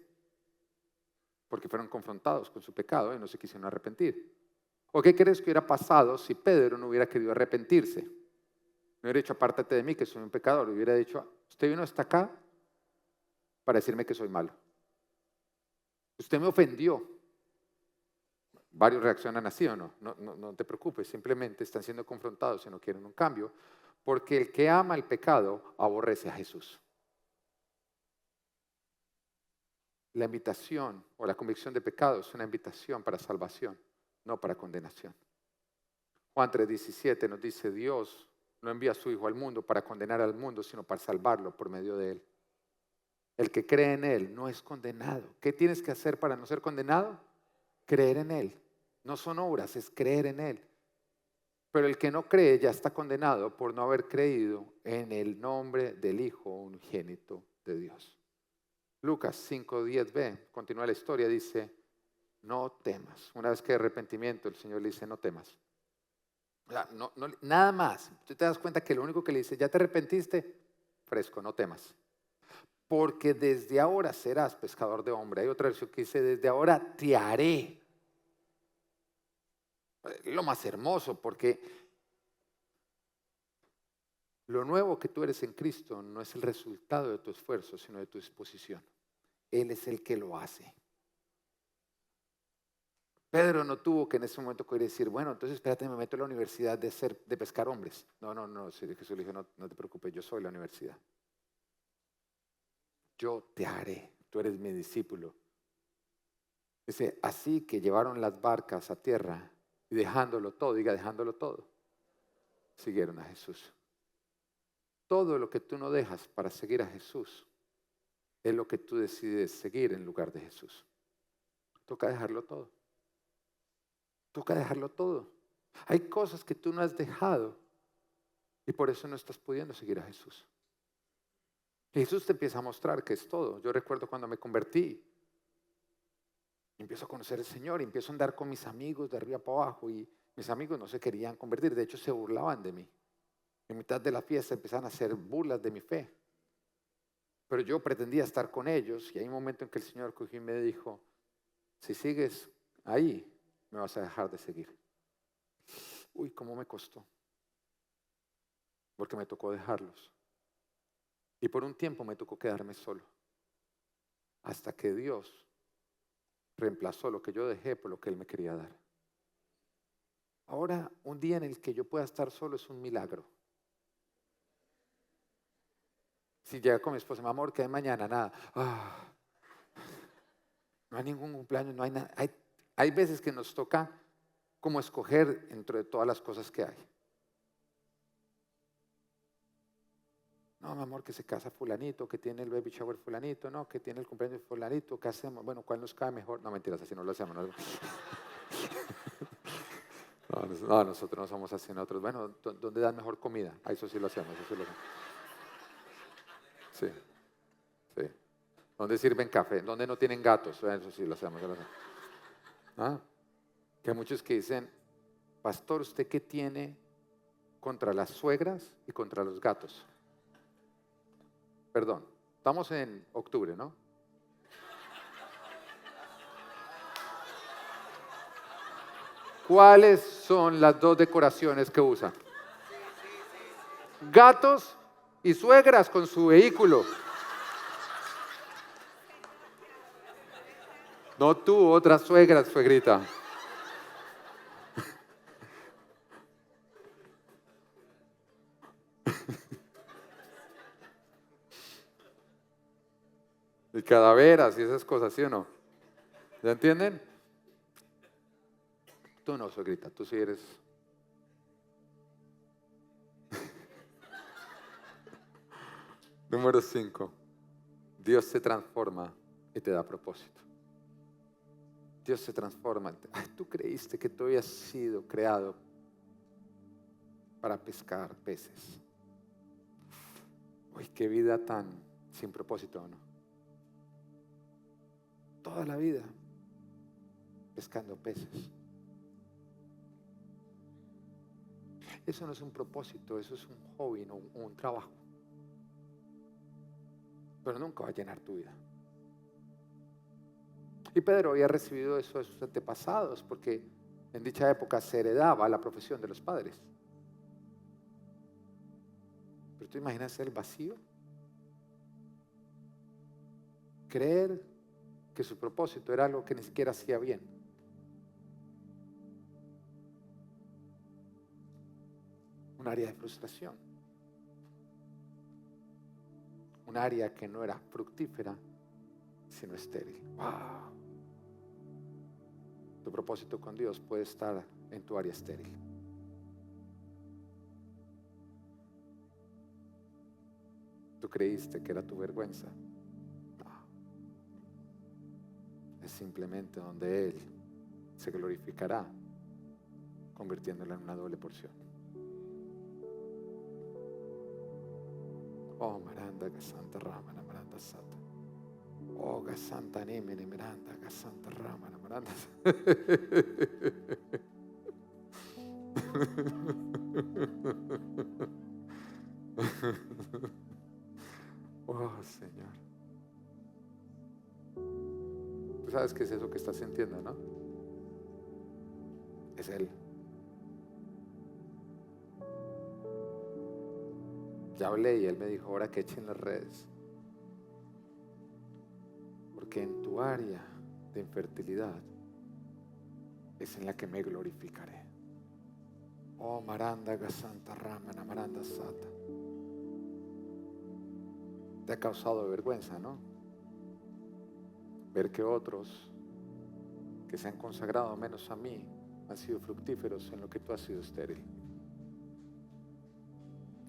Speaker 2: porque fueron confrontados con su pecado y no se quisieron arrepentir. ¿O qué crees que hubiera pasado si Pedro no hubiera querido arrepentirse? No hubiera dicho, apártate de mí, que soy un pecador. Hubiera dicho, usted vino hasta acá para decirme que soy malo. Usted me ofendió. Varios reaccionan así o no. No te preocupes, simplemente están siendo confrontados y no quieren un cambio. Porque el que ama el pecado aborrece a Jesús. La invitación o la convicción de pecado es una invitación para salvación, no para condenación. Juan 3:17 nos dice, Dios no envía a su Hijo al mundo para condenar al mundo, sino para salvarlo por medio de Él. El que cree en Él no es condenado. ¿Qué tienes que hacer para no ser condenado? Creer en Él. No son obras, es creer en Él. Pero el que no cree ya está condenado por no haber creído en el nombre del Hijo unigénito de Dios. Lucas 5:10b, continúa la historia, dice, no temas. Una vez que hay arrepentimiento, el Señor le dice, no temas. Nada más. Tú te das cuenta que lo único que le dice, ya te arrepentiste, fresco, no temas. Porque desde ahora serás pescador de hombres. Hay otra versión que dice, desde ahora te haré. Lo más hermoso, porque lo nuevo que tú eres en Cristo no es el resultado de tu esfuerzo, sino de tu disposición. Él es el que lo hace. Pedro no tuvo que en ese momento querer decir, bueno, entonces espérate, me meto a la universidad de pescar hombres. No, Jesús le dijo, no te preocupes, yo soy la universidad. Yo te haré, tú eres mi discípulo. Dice, así que llevaron las barcas a tierra y dejándolo todo, dejándolo todo, siguieron a Jesús. Todo lo que tú no dejas para seguir a Jesús es lo que tú decides seguir en lugar de Jesús. Toca dejarlo todo. Toca dejarlo todo. Hay cosas que tú no has dejado y por eso no estás pudiendo seguir a Jesús. Y Jesús te empieza a mostrar que es todo. Yo recuerdo cuando me convertí, empiezo a conocer al Señor y empiezo a andar con mis amigos de arriba para abajo y mis amigos no se querían convertir, de hecho se burlaban de mí. En mitad de la fiesta empezaron a hacer burlas de mi fe. Pero yo pretendía estar con ellos y hay un momento en que el Señor cogió y me dijo, si sigues ahí, me vas a dejar de seguir. Uy, cómo me costó. Porque me tocó dejarlos. Y por un tiempo me tocó quedarme solo. Hasta que Dios reemplazó lo que yo dejé por lo que Él me quería dar. Ahora, un día en el que yo pueda estar solo es un milagro. Si llega con mi esposa, mi amor, ¿qué hay mañana? Nada. No hay ningún cumpleaños, no hay nada. Hay veces que nos toca como escoger entre todas las cosas que hay. No, mi amor, que se casa fulanito, que tiene el baby shower fulanito, no, que tiene el cumpleaños fulanito, ¿qué hacemos? Bueno, ¿cuál nos cae mejor? No, mentiras, así no lo hacemos. No, nosotros no somos así, nosotros, bueno, ¿dónde dan mejor comida? Eso sí lo hacemos, Sí. ¿Dónde sirven café? ¿Dónde no tienen gatos? Eso sí lo hacemos. ¿Ah? Que hay muchos que dicen, pastor, ¿usted qué tiene contra las suegras y contra los gatos? Perdón, estamos en octubre, ¿no? ¿Cuáles son las dos decoraciones que usan? Gatos y suegras con su vehículo. No tú, otra suegra, suegrita. Y cadaveras y esas cosas, ¿sí o no? ¿Ya entienden? Tú no, suegrita, tú sí eres. Número 5. Dios se transforma y te da propósito. Dios se transforma. Ay, tú creíste que tú habías sido creado para pescar peces. Uy, qué vida tan sin propósito, ¿no? Toda la vida pescando peces. Eso no es un propósito, eso es un hobby, no un trabajo. Pero nunca va a llenar tu vida. Y Pedro había recibido eso de sus antepasados, porque en dicha época se heredaba la profesión de los padres. Pero tú imaginas el vacío. Creer que su propósito era algo que ni siquiera hacía bien. Un área de frustración. Un área que no era fructífera, sino estéril. ¡Wow! Tu propósito con Dios puede estar en tu área estéril. ¿Tú creíste que era tu vergüenza? No. Es simplemente donde Él se glorificará, convirtiéndola en una doble porción. Oh, Maranda, Santa Rama, Maranda Santa. Oh, Santa Nemene, Miranda, Santa Rama, Maranda. Oh, Señor. Tú sabes qué es eso que estás sintiendo, ¿no? Es Él. Ya hablé y Él me dijo, ahora que echen las redes. Porque en tu área de infertilidad es en la que me glorificaré. Oh, Maranda, Santa Rama, Maranda Sata. Te ha causado vergüenza, ¿no? Ver que otros que se han consagrado menos a mí han sido fructíferos en lo que tú has sido estéril.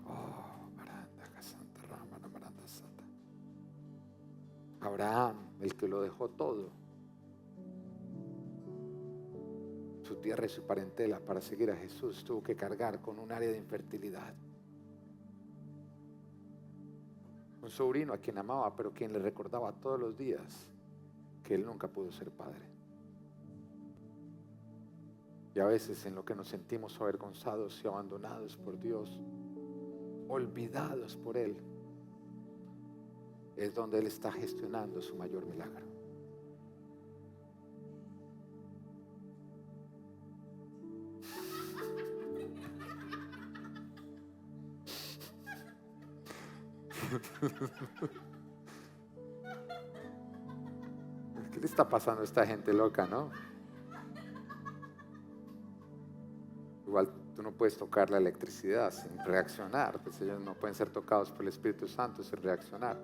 Speaker 2: Oh, Maranda, Santa Rama, Maranda Sata. Abraham, el que lo dejó todo, su tierra y su parentela para seguir a Jesús, tuvo que cargar con un área de infertilidad. Un sobrino a quien amaba, pero quien le recordaba todos los días que él nunca pudo ser padre. Y a veces en lo que nos sentimos avergonzados y abandonados por Dios, olvidados por Él, es donde Él está gestionando su mayor milagro. ¿Qué le está pasando a esta gente loca, no? Igual tú no puedes tocar la electricidad sin reaccionar, pues ellos no pueden ser tocados por el Espíritu Santo sin reaccionar.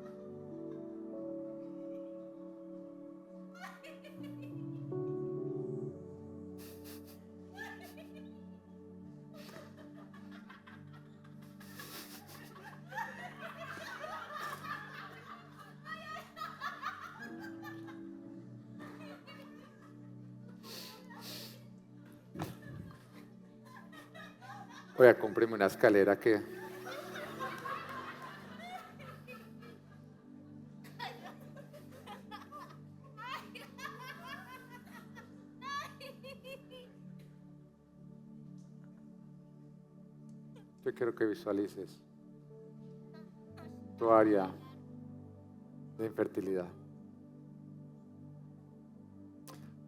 Speaker 2: Voy a comprarme una escalera que... Yo quiero que visualices tu área de infertilidad.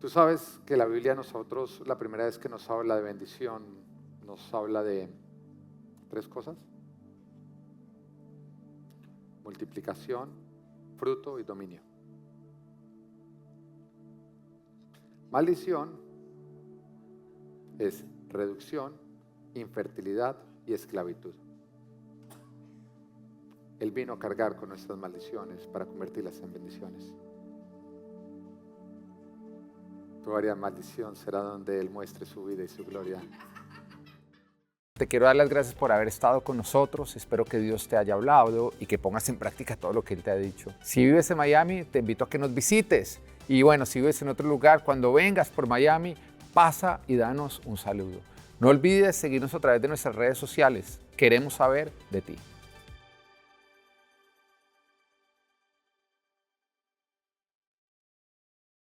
Speaker 2: Tú sabes que la Biblia nosotros, la primera vez que nos habla de bendición, nos habla de 3 cosas: multiplicación, fruto y dominio. Maldición es reducción, infertilidad y esclavitud. Él vino a cargar con nuestras maldiciones para convertirlas en bendiciones. Tu área de maldición será donde Él muestre su vida y su gloria.
Speaker 1: Te quiero dar las gracias por haber estado con nosotros. Espero que Dios te haya hablado y que pongas en práctica todo lo que Él te ha dicho. Si vives en Miami, te invito a que nos visites. Y bueno, si vives en otro lugar, cuando vengas por Miami, pasa y danos un saludo. No olvides seguirnos a través de nuestras redes sociales. Queremos saber de ti.